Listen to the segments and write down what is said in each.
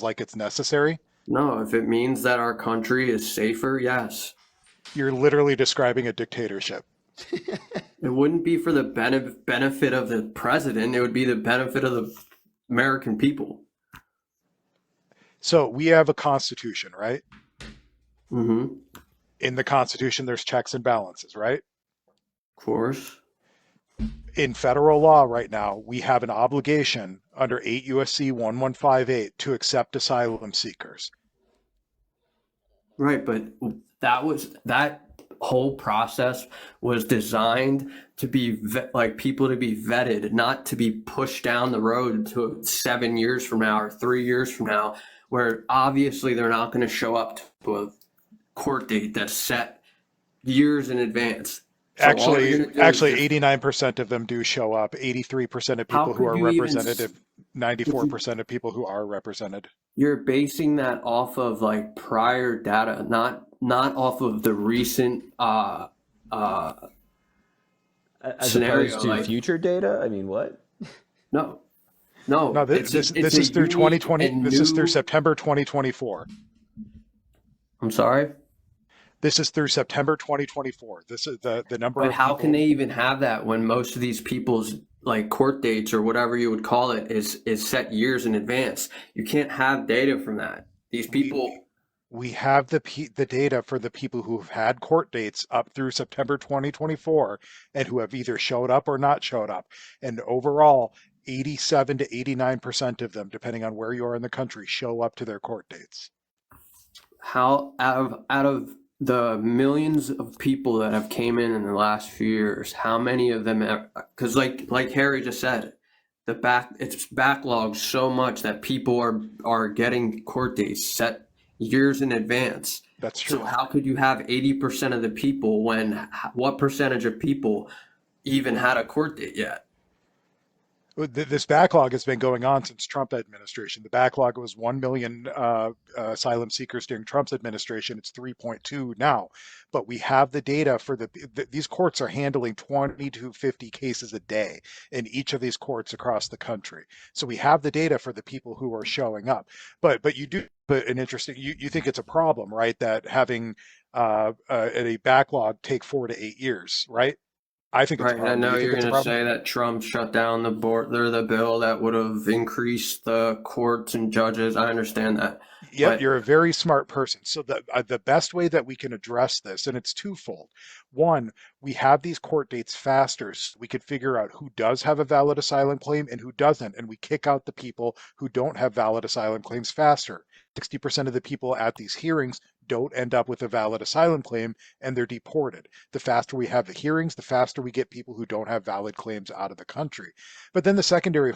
like it's necessary? No, if it means that our country is safer, yes. You're literally describing a dictatorship. It wouldn't be for the benefit of the president, it would be the benefit of the American people. So we have a constitution, right? Mm-hmm. In the constitution, there's checks and balances, right? Of course. In federal law right now, we have an obligation under 8 USC 1158 to accept asylum seekers. Right, but that whole process was designed to be like people to be vetted, not to be pushed down the road to 7 years from now or 3 years from now, where obviously they're not going to show up to a court date that's set years in advance. So all you're Actually, going to do is actually, just 89% of them do show up. 83% of how people who could are you even representative, if you 94% of people who are represented. you're basing that off of like prior data, not off of the recent uh As opposed scenario. to Like future data? I mean, what? no, No, no, it's this a is through unique 2020. and This is through new. September 2024. I'm sorry, This is through September 2024. This is the number but of how can people they even have that when most of these people's like court dates or whatever you would call it is set years in advance? You can't have data from that. These we people, we have the data for the people who have had court dates up through September 2024 and who have either showed up or not showed up. And overall, 87 to 89% of them, depending on where you are in the country, show up to their court dates. how out of the millions of people that have came in the last few years, how many of them? Because like Harry just said, it's backlogged so much that people are getting court dates set years in advance. That's So true. how could you have 80% of the people when what percentage of people even had a court date yet? This backlog has been going on since Trump administration. The backlog was 1 million asylum seekers during Trump's administration. It's 3.2 now. But we have the data for these courts are handling 20 to 50 cases a day in each of these courts across the country. So we have the data for the people who are showing up. But you do put an interesting, you think it's a problem, right? That having a backlog take 4 to 8 years, right? I think it's a Right, and I problem. Do know you think you're it's a going to problem? say that Trump shut down the board or the bill that would have increased the courts and judges. I understand that, Yep, but you're a very smart person. So the best way that we can address this, and it's twofold. One, we have these court dates faster, so we could figure out who does have a valid asylum claim and who doesn't, and we kick out the people who don't have valid asylum claims faster. 60% of the people at these hearings don't end up with a valid asylum claim and they're deported. The faster we have the hearings, the faster we get people who don't have valid claims out of the country. But then the secondary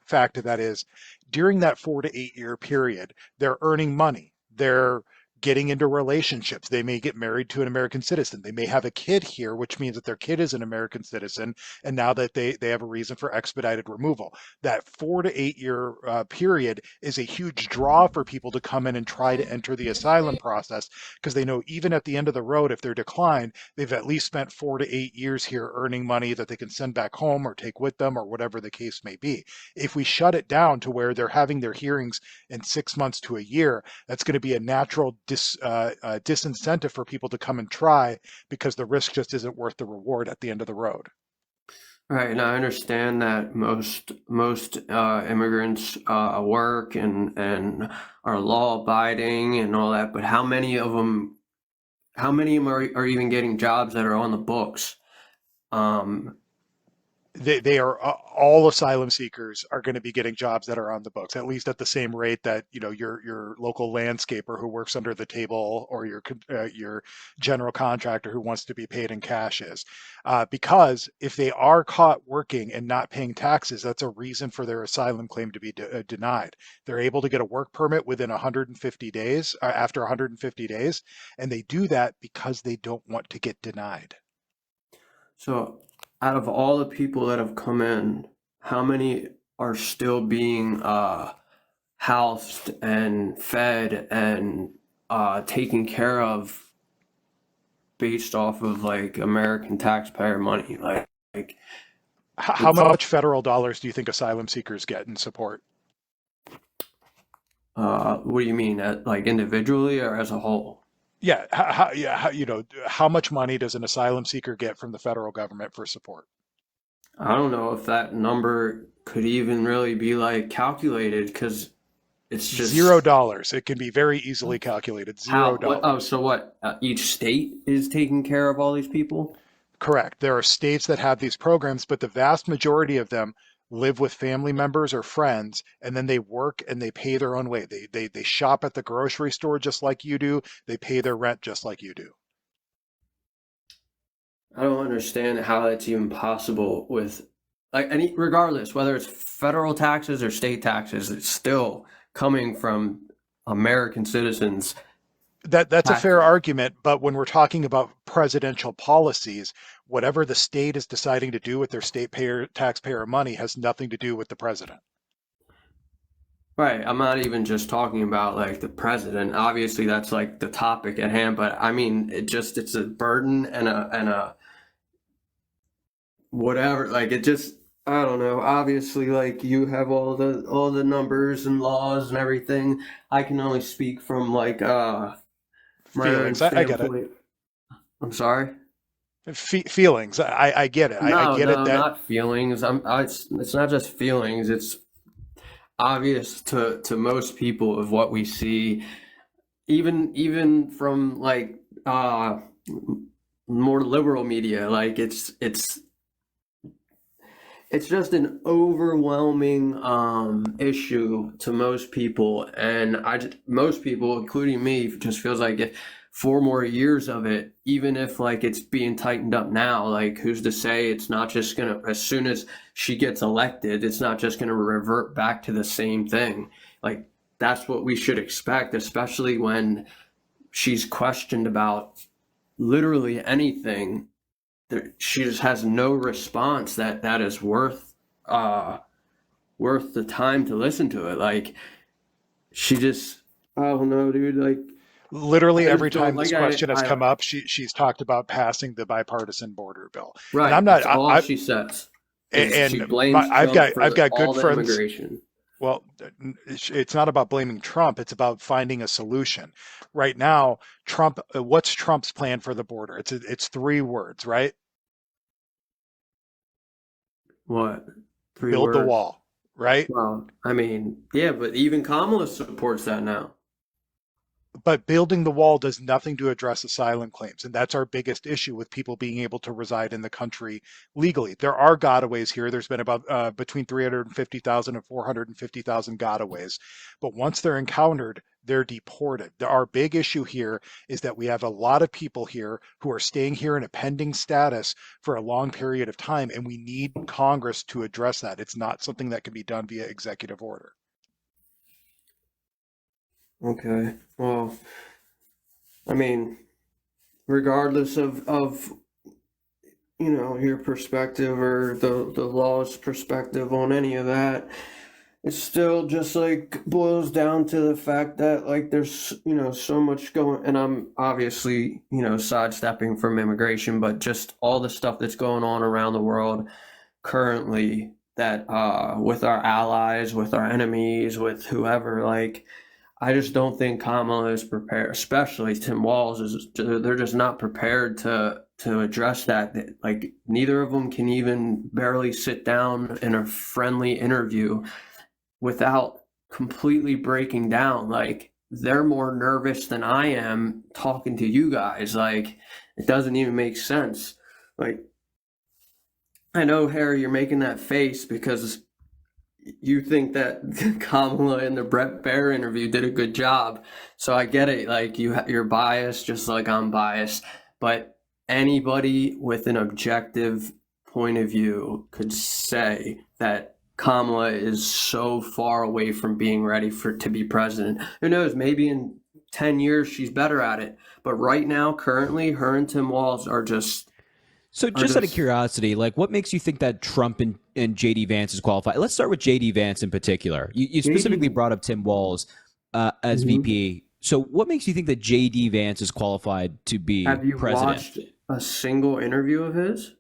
fact of that is during that 4 to 8 year period, they're earning money. They're getting into relationships. They may get married to an American citizen. They may have a kid here, which means that their kid is an American citizen. And now that they have a reason for expedited removal. That 4 to 8 year period is a huge draw for people to come in and try to enter the asylum process because they know even at the end of the road, if they're declined, they've at least spent 4 to 8 years here earning money that they can send back home or take with them or whatever the case may be. If we shut it down to where they're having their hearings in 6 months to a year, that's going to be a natural disincentive for people to come and try because the risk just isn't worth the reward at the end of the road. right, and I understand that most immigrants work and are law abiding and all that, but how many of them are even getting jobs that are on the books? Um, They are all asylum seekers are going to be getting jobs that are on the books, at least at the same rate that your local landscaper who works under the table or your general contractor who wants to be paid in cash is, because if they are caught working and not paying taxes, that's a reason for their asylum claim to be denied. They're able to get a work permit within 150 days, after 150 days, and they do that because they don't want to get denied. so out of all the people that have come in, how many are still being housed and fed and taken care of based off of like American taxpayer money? Like How it's all much federal dollars do you think asylum seekers get in support? What do you mean, like individually or as a whole? Yeah, how much money does an asylum seeker get from the federal government for support? I don't know if that number could even really be like calculated because it's Zero just dollars. It can be very easily calculated. Zero how, what, oh, dollars. so what? Each state is taking care of all these people? Correct. There are states that have these programs, but the vast majority of them live with family members or friends, and then they work and they pay their own way. They shop at the grocery store just like you do. They pay their rent just like you do. I don't understand how that's even possible with like any regardless whether it's federal taxes or state taxes, it's still coming from American citizens. That's a Tax. fair argument, but when we're talking about presidential policies, whatever the state is deciding to do with their taxpayer money has nothing to do with the president. Right. I'm not even just talking about like the president. Obviously that's like the topic at hand, but I mean it's a burden and a whatever. Like it just I don't know. Obviously like you have all the numbers and laws and everything. I can only speak from like my own Feelings, I get it. standpoint. I'm sorry. Feelings, I get it. I No, get it no, that not feelings. It's not just feelings. It's obvious to most people of what we see, even from like more liberal media. Like it's just an overwhelming issue to most people, and most people, including me, just feels like if 4 more years of it, even if like it's being tightened up now, like who's to say it's not just gonna, as soon as she gets elected, it's not just gonna revert back to the same thing. Like that's what we should expect, especially when she's questioned about literally anything. She just has no response that is uh worth the time to listen to it. Like she just I don't know, dude. Like literally I every just don't time this like question has I come up, she's talked about passing the bipartisan border bill, and I'm right. not. That's all she says is she blames I've Trump got for good all the friends. immigration. Well, it's not about blaming Trump. It's about finding a solution. Right now, what's Trump's plan for the border? It's three words, right? What? Three Build the words. wall, right? Well, I mean, yeah, but even Kamala supports that now. But building the wall does nothing to address asylum claims. And that's our biggest issue with people being able to reside in the country legally. There are gotaways here. There's been about between 350,000 and 450,000 gotaways. But once they're encountered, they're deported. Our big issue here is that we have a lot of people here who are staying here in a pending status for a long period of time, and we need Congress to address that. It's not something that can be done via executive order. Okay. Well, I mean, regardless of your perspective or the law's perspective on any of that, it still just like boils down to the fact that like there's so much going, and I'm obviously sidestepping from immigration, but just all the stuff that's going on around the world currently, that with our allies, with our enemies, with whoever, like I just don't think Kamala is prepared, especially Tim Walz is. They're just not prepared to address that. Like neither of them can even barely sit down in a friendly interview without completely breaking down. Like they're more nervous than I am talking to you guys. Like it doesn't even make sense. Like I know, Harry, you're making that face because you think that Kamala in the Brett Baer interview did a good job. So I get it. Like you're biased, just like I'm biased. But anybody with an objective point of view could say that Kamala is so far away from being ready to be president. Who knows? Maybe in 10 years she's better at it. But right now, currently, her and Tim Walz are just So just out of curiosity, like what makes you think that Trump and JD Vance is qualified? Let's start with JD Vance in particular. You specifically brought up Tim Walz as VP. So what makes you think that JD Vance is qualified to be Have you president? watched a single interview of his?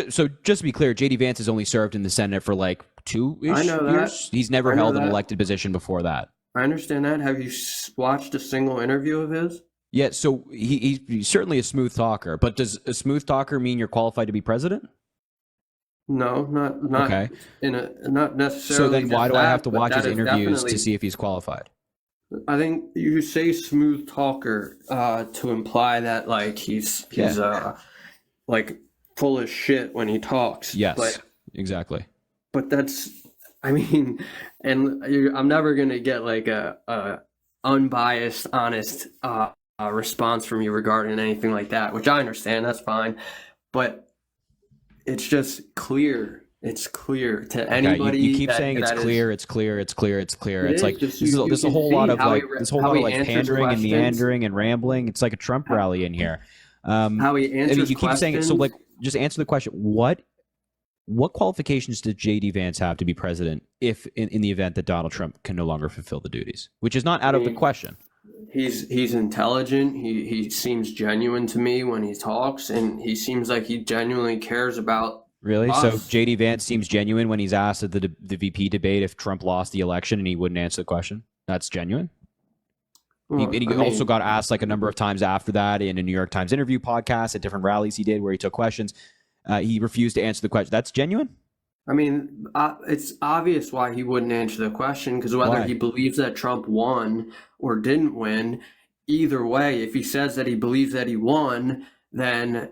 So just to be clear, JD Vance has only served in the Senate for like 2-ish I know that. years. He's never I know held an that. elected position before that. I understand that. Have you watched a single interview of his? Yeah, so he's certainly a smooth talker, but does a smooth talker mean you're qualified to be president? No, not Okay. not necessarily. So then why just do I that, have to but watch that his is interviews to definitely. see if he's qualified? I think you say smooth talker to imply that like he's like full of shit when he talks. Yes, exactly. But that's, I mean, and I'm never gonna get like a unbiased, honest response from you regarding anything like that, which I understand. That's fine, but it's just clear. It's clear to anybody. You keep that, saying it's that clear, is, it's clear, it's clear, it's clear. it It's is like just there's a whole see lot of how like he, this whole how lot of he like answers pandering and questions, meandering and rambling. It's like a Trump rally in here. how he I answers mean, you keep saying it. So questions. like, just answer the question. What qualifications does JD Vance have to be president if in the event that Donald Trump can no longer fulfill the duties, which is not out of the question? He's intelligent. He seems genuine to me when he talks, and he seems like he genuinely cares about Really? us. So JD Vance seems genuine when he's asked at the VP debate if Trump lost the election and he wouldn't answer the question. That's genuine. He also got asked like a number of times after that in a New York Times interview podcast at different rallies he did where he took questions. He refused to answer the question. That's genuine? I mean, it's obvious why he wouldn't answer the question, because whether Why? he believes that Trump won or didn't win, either way, if he says that he believes that he won, then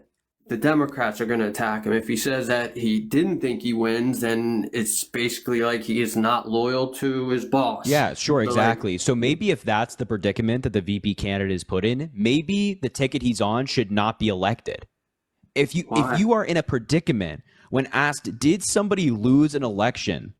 the Democrats are going to attack him. If he says that he didn't think he wins, then it's basically like he is not loyal to his boss. Yeah, sure, So, exactly. So maybe if that's the predicament that the VP candidate is put in, maybe the ticket he's on should not be elected. If Why? you are in a predicament when asked, did somebody lose an election?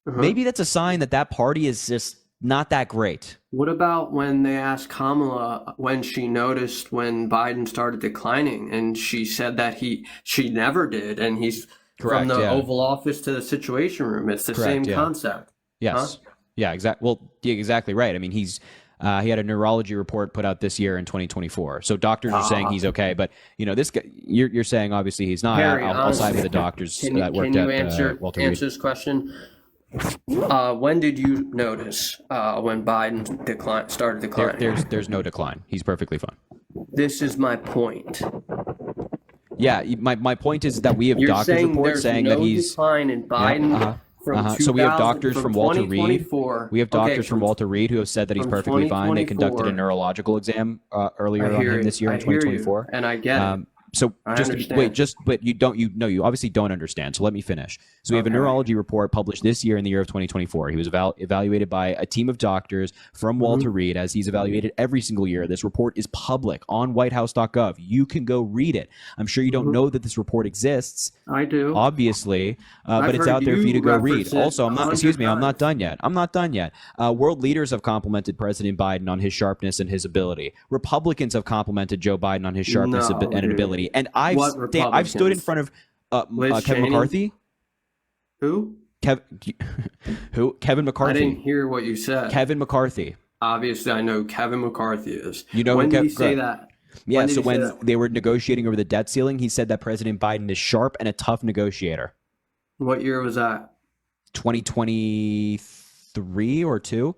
Maybe that's a sign that that party is just not that great. What about when they asked Kamala when she noticed when Biden started declining, and she said that she never did, and he's Correct, from the yeah. Oval Office to the Situation Room. It's the same yeah. concept. Yes. Yeah, exactly. Well, yeah, exactly right. I mean, he had a neurology report put out this year in 2024. So doctors are saying he's okay, but this guy, you're saying obviously he's not. Harry, I'll side with the doctors that worked can you at Walter Reed. answer this question? When did you notice when Biden started declining? There's no decline. He's perfectly fine. This is my point. Yeah, my point is that we have You're doctors saying reports there's saying no that he's decline in Biden from So we have doctors from Walter Reed. 2024. We have doctors Okay, from Walter Reed who have said that he's from perfectly fine. They conducted a 2024. neurological exam earlier I on hear him it. this year in I hear you, 2024. and I get it. So I just understand. wait, but you obviously don't understand. So let me finish. So we have a Okay. neurology report published this year in the year of 2024. He was evaluated by a team of doctors from Walter Reed, as he's evaluated every single year. This report is public on whitehouse.gov. You can go read it. I'm sure you don't know that this report exists, I do. obviously, but I've it's heard out there for you to you go read. reference it Also, I'm 100 not done yet. I'm not done yet. World leaders have complimented President Biden on his sharpness and his ability. Republicans have complimented Joe Biden on his sharpness No, and dude. ability. And I've What stood in Republicans? front of Liz Kevin Cheney? McCarthy. Who? Who? Kevin I McCarthy. didn't hear what you said. Kevin McCarthy. Obviously, I know who Kevin McCarthy is. You know when who did Kev- he say good. that? Yeah, did so he say when that? they were negotiating over the debt ceiling, he said that President Biden is sharp and a tough negotiator. What year was that? 2023 or 2?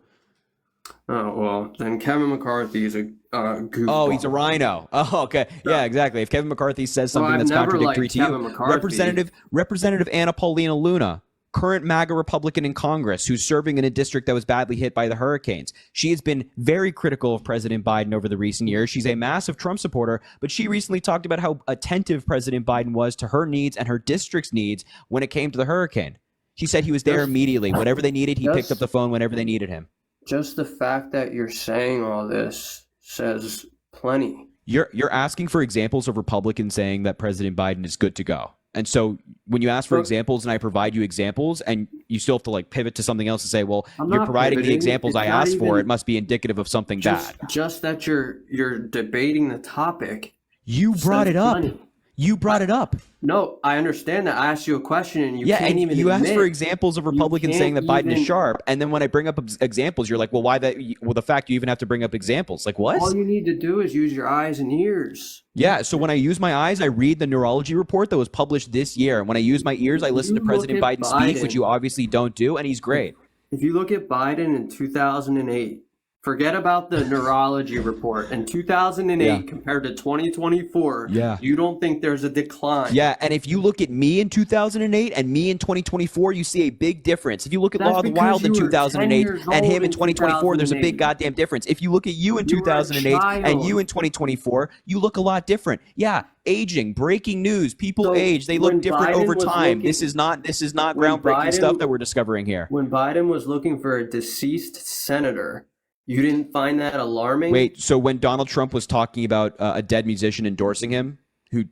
Oh, well, then Kevin McCarthy is a goofball. Oh, he's a rhino. Oh, okay. Yeah, exactly. If Kevin McCarthy says something I've that's never contradictory liked to you, Kevin McCarthy. Representative Anna Paulina Luna, current MAGA Republican in Congress, who's serving in a district that was badly hit by the hurricanes. She has been very critical of President Biden over the recent years. She's a massive Trump supporter, but she recently talked about how attentive President Biden was to her needs and her district's needs when it came to the hurricane. She said he was there immediately. Whatever they needed, he picked up the phone whenever they needed him. Just the fact that you're saying all this says plenty. You're asking for examples of Republicans saying that President Biden is good to go. And so when you ask for examples and I provide you examples and you still have to like pivot to something else and say, well, I'm you're not providing the pivoting. examples It's I not asked for, even- it must be indicative of something bad. Just that you're debating the topic. You brought it up. plenty. You brought it up. No, I understand that. I asked you a question and you Yeah, can't and even you asked admit. for examples of Republicans saying that can't Biden is even- sharp, and then when I bring up examples, you're like, well, why that? Well, the fact you even have to bring up examples, like what? All you need to do is use your eyes and ears. Yeah, so when I use my eyes, I read the neurology report that was published this year. And when I use my ears, I listen to You President look at Biden speak, which Biden. you obviously don't do, and he's great. If you look at Biden in 2008, forget about the neurology report. In 2008 compared to 2024, you don't think there's a decline. Yeah, and if you look at me in 2008 and me in 2024, you see a big difference. If you look at Law of the Wild in 2008 and him in 2024, there's a big goddamn difference. If you look at you in 2008 and you in 2024, you look a lot different. Yeah, aging, breaking news, people age, they look different over time. This is not groundbreaking stuff that we're discovering here. When Biden was looking for a deceased senator, you didn't find that alarming? Wait, so when Donald Trump was talking about a dead musician endorsing him, who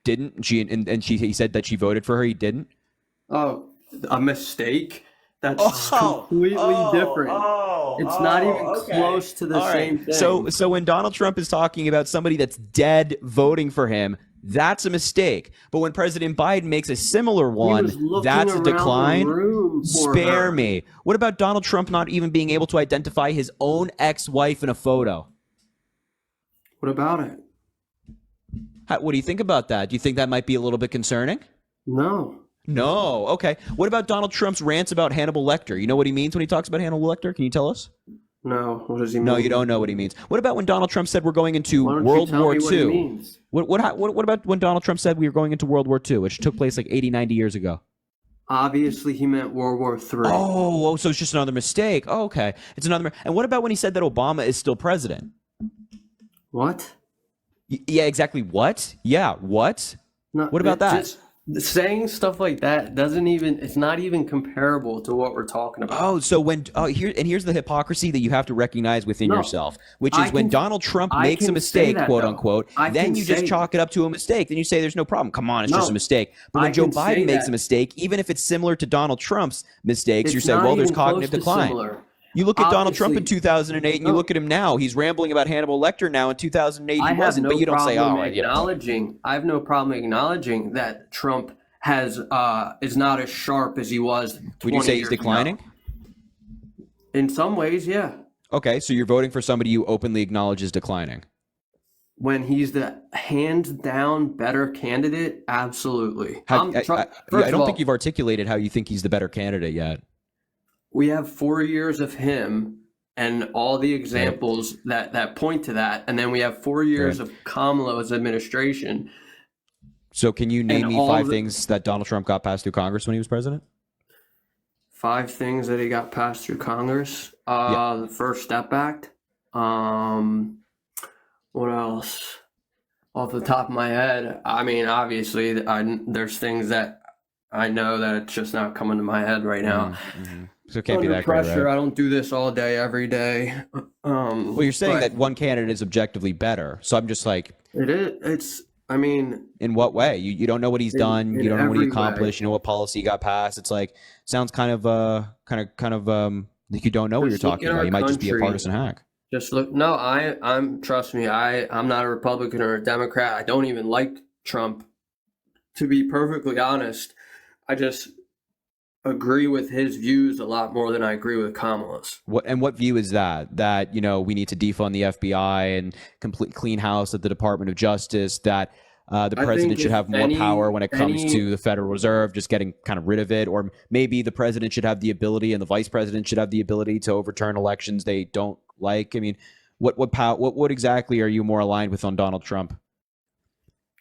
didn't, he said that she voted for her, he didn't? Oh, a mistake? That's completely different. It's not even close to the same thing. So when Donald Trump is talking about somebody that's dead voting for him, that's a mistake. But when President Biden makes a similar one, that's a decline. Spare me. What about Donald Trump not even being able to identify his own ex-wife in a photo? What about it? What do you think about that? Do you think that might be a little bit concerning? No. No. Okay. What about Donald Trump's rants about Hannibal Lecter? You know what he means when he talks about Hannibal Lecter? Can you tell us? No. What does he mean? No, you don't know what he means. What about when Donald Trump said we're going into World War II? What about when Donald Trump said we were going into World War II, which took place like 80, 90 years ago? Obviously, he meant World War III. Oh, so it's just another mistake. Oh, okay. It's another. And what about when he said that Obama is still president? What? Yeah, exactly. What? Yeah, what? No, what about that? Just saying stuff like that it's not even comparable to what we're talking about. Oh, so here's the hypocrisy that you have to recognize within yourself, which is when Donald Trump makes a mistake, quote unquote, then you just chalk it up to a mistake. Then you say there's no problem. Come on, it's just a mistake. But when Joe Biden makes a mistake, even if it's similar to Donald Trump's mistakes, you say, well, there's cognitive decline. You look at Donald Trump in 2008 and you look at him now. He's rambling about Hannibal Lecter now. In 2008, he wasn't, but you don't say, oh, I have no problem acknowledging that Trump is not as sharp as he was 20 Would you say he's declining? Ago. In some ways, yeah. Okay, so you're voting for somebody you openly acknowledge is declining. When he's the hands-down better candidate, absolutely. I don't think you've articulated how you think he's the better candidate yet. We have 4 years of him and all the examples that point to that. And then we have 4 years of Kamala's administration. So can you name me 5 things that Donald Trump got passed through Congress when he was president? 5 things that he got passed through Congress? The First Step Act. What else? Off the top of my head, I mean, obviously, there's things that I know that it's just not coming to my head right now. Mm-hmm. So it can't be that pressure. Great, right? I don't do this all day, every day. Well, you're saying that one candidate is objectively better. So I'm just like, it is. It's. I mean, in what way? You don't know what he's done. You don't know what he accomplished. You know what policy got passed. It's like sounds kind of like you don't know what you're talking about. You might just be a partisan hack. Just look. No, I'm. Trust me. I'm not a Republican or a Democrat. I don't even like Trump. To be perfectly honest, I just agree with his views a lot more than I agree with Kamala's. What view is that? That, you know, we need to defund the FBI and complete clean house at the Department of Justice, that the president should have more power when it comes to the Federal Reserve, just getting kind of rid of it, or maybe the president should have the ability and the vice president should have the ability to overturn elections they don't like. I mean, what exactly are you more aligned with on Donald Trump?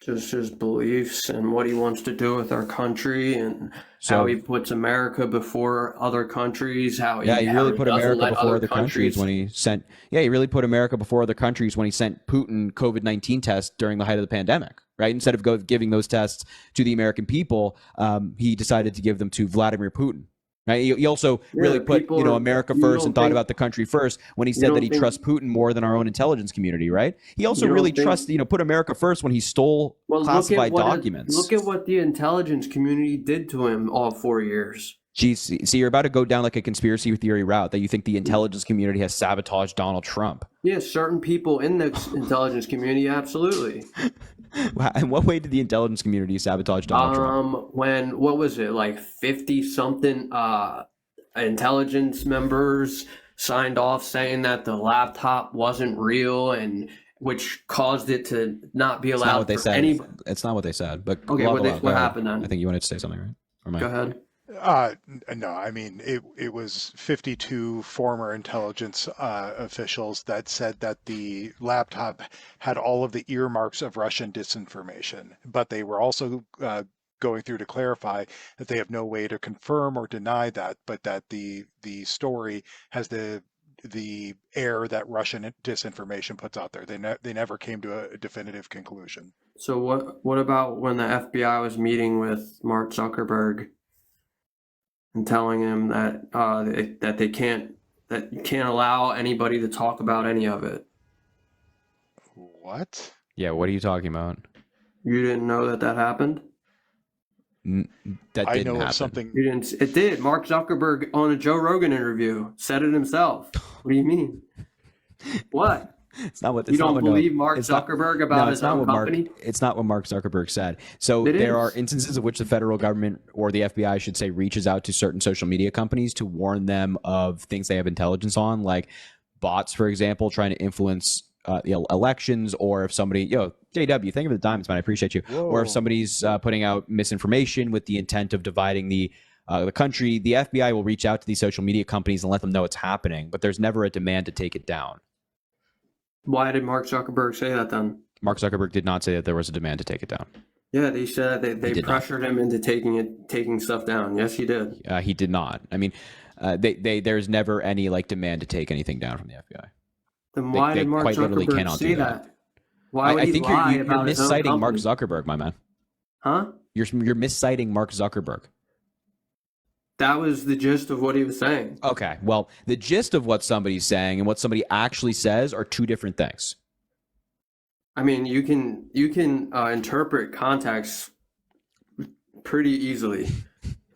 Just his beliefs and what he wants to do with our country, and how he puts America before other countries. He really put America before other countries when he sent. Yeah, he really put America before other countries when he sent Putin COVID-19 tests during the height of the pandemic. Right, instead of giving those tests to the American people, he decided to give them to Vladimir Putin. Right. He also really put, America first and thought about the country first when he said that he trusts Putin more than our own intelligence community. Right. He also really put America first when he stole classified documents. Look at what the intelligence community did to him all 4 years. Geez, see, you're about to go down like a conspiracy theory route that you think the intelligence community has sabotaged Donald Trump. Yeah, certain people in the intelligence community, absolutely. In what way did the intelligence community sabotage Donald Trump? When, what was it, like 50-something intelligence members signed off saying that the laptop wasn't real, and which caused it to not be allowed. It's not what they said. It's not what they said. But okay, what happened then? I think you wanted to say something, right? Go ahead. No, I mean it was 52 former intelligence officials that said that the laptop had all of the earmarks of Russian disinformation, but they were also going through to clarify that they have no way to confirm or deny that, but that the story has the air that Russian disinformation puts out there. They never came to a definitive conclusion. So what about when the FBI was meeting with Mark Zuckerberg and telling him that that they can't that you can't allow anybody to talk about any of it? What? Yeah, what are you talking about? You didn't know that that happened? That I didn't know of happen. something. You didn't. It did. Mark Zuckerberg on a Joe Rogan interview said it himself. What do you mean? What? It's not what You don't believe Mark it's not- Zuckerberg about no, his it's not own what Mark. company? It's not what Mark Zuckerberg said. So It there are is. instances of which the federal government or the FBI, I should say, reaches out to certain social media companies to warn them of things they have intelligence on, like bots, for example, trying to influence elections, or if somebody, JW, thank you for the diamonds, man, I appreciate you. Or if Whoa. somebody's putting out misinformation with the intent of dividing the country, the FBI will reach out to these social media companies and let them know it's happening, but there's never a demand to take it down. Why did Mark Zuckerberg say that then? Mark Zuckerberg did not say that there was a demand to take it down. Yeah, they said they did not. pressured him into taking stuff down. Yes, he did. He did not. I mean, there's never any like demand to take anything down from the FBI. Then why they did Mark quite literally Zuckerberg cannot say do that. that? Why would I he think lie you're about his own misciting Mark company? Zuckerberg, my man. Huh? You're misciting Mark Zuckerberg. That was the gist of what he was saying. Okay, well, the gist of what somebody's saying and what somebody actually says are two different things. I mean, you can interpret context pretty easily.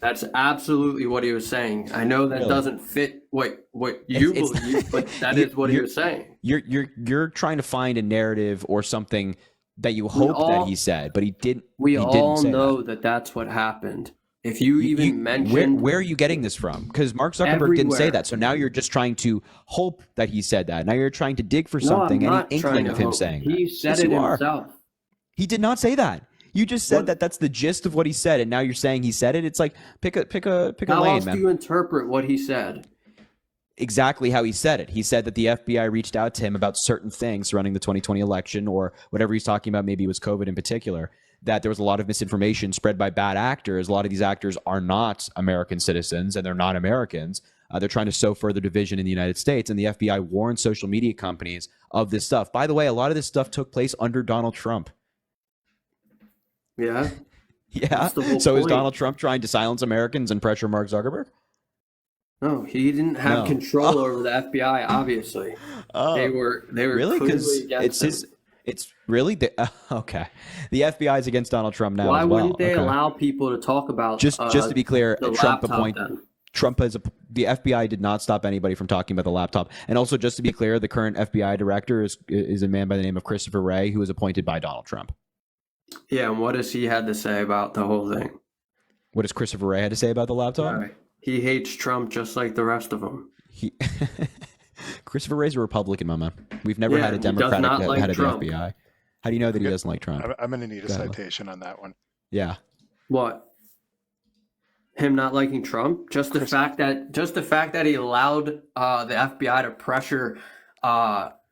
That's absolutely what he was saying. I know that Really? doesn't fit what you It's- believe, but that is what he was saying. You're trying to find a narrative or something that you hope that he said, but he didn't. We he all didn't say know that. that's what happened. If you even mentioned where are you getting this from? Because Mark Zuckerberg didn't say Everywhere. that. So now you're just trying to hope that he said that. Now you're trying to dig for No, something, I'm any not trying inkling to of him hope. saying He that. said Yes, it you are. himself. He did not say that. You just said What? that that's the gist of what he said, and now you're saying he said it. It's like pick a How lane, else man. do you interpret what he said? Exactly how he said it. He said that the FBI reached out to him about certain things surrounding the 2020 election or whatever he's talking about. Maybe it was COVID in particular. That there was a lot of misinformation spread by bad actors. A lot of these actors are not American citizens and they're not Americans. They're trying to sow further division in the United States. And the FBI warned social media companies of this stuff. By the way, a lot of this stuff took place under Donald Trump. Yeah. Yeah. That's the whole So is point. Donald Trump trying to silence Americans and pressure Mark Zuckerberg? No, he didn't have No. control over the FBI. Obviously, they were Really? Because clearly against it's him. it's really okay. The FBI is against Donald Trump now Why as well. wouldn't they Okay. allow people to talk about Just to be clear, the Trump laptop then? the FBI did not stop anybody from talking about the laptop. And also, just to be clear, the current FBI director is a man by the name of Christopher Wray, who was appointed by Donald Trump. Yeah, and what does he had to say about the whole thing? What does Christopher Wray had to say about the laptop? Right. He hates Trump just like the rest of them. He Christopher Wray's a Republican, my man. We've never Yeah, had a he does Democratic not like head of Trump. the FBI. How do you know that he doesn't like Trump? I'm going to need a Go ahead. citation on that one. Yeah. What? Him not liking Trump? Just the fact that he allowed the FBI to pressure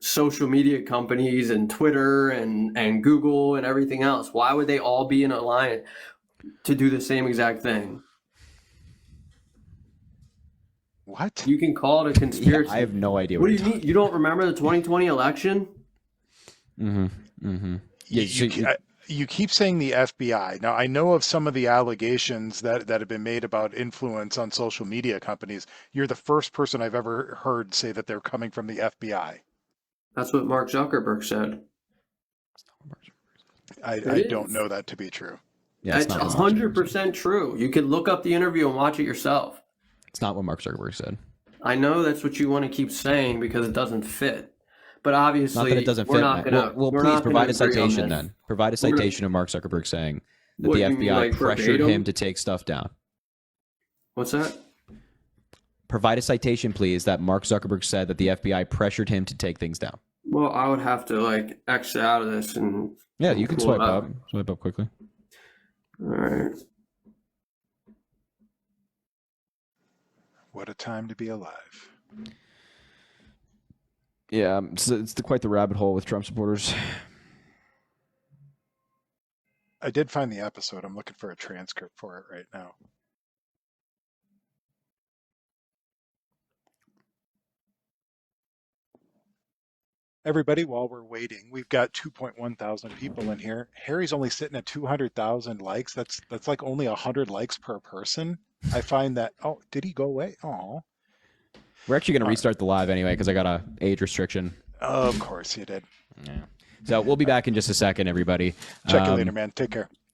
social media companies and Twitter and Google and everything else. Why would they all be in alliance to do the same exact thing? What? You can call it a Yeah, conspiracy. I have no idea What what do you're you mean? You don't remember the 2020 election? Yeah, You keep saying the FBI. Now, I know of some of the allegations that have been made about influence on social media companies. You're the first person I've ever heard say that they're coming from the FBI. That's what Mark Zuckerberg said. I It don't is. know that to be true. yeah, It's not what Mark Zuckerberg said. 100% true. You could look up the interview and watch it yourself. It's not what Mark Zuckerberg said. I know that's what you want to keep saying because it doesn't fit. But obviously, Not that it doesn't we're fit. not man. gonna. Well, we're please not provide gonna a agree on citation this. then. Provide a We're gonna- citation of Mark Zuckerberg saying that What, the you mean, FBI like, pressured verbatim? him to take stuff down. What's that? Provide a citation, please, that Mark Zuckerberg said that the FBI pressured him to take things down. Well, I would have to like exit out of this and. Yeah, you can pull it swipe up. Swipe up quickly. All right. What a time to be alive. Yeah, it's quite the rabbit hole with Trump supporters. I did find the episode. I'm looking for a transcript for it right now. Everybody, while we're waiting, we've got 2.1 thousand people in here. Harry's only sitting at 200,000 likes. That's like only 100 likes per person. I find that. Oh, did he go away? Oh, We're actually going to restart the live anyway because I got a age restriction. of course you did. Yeah. So we'll be back in just a second, everybody. Check you later, man. Take care.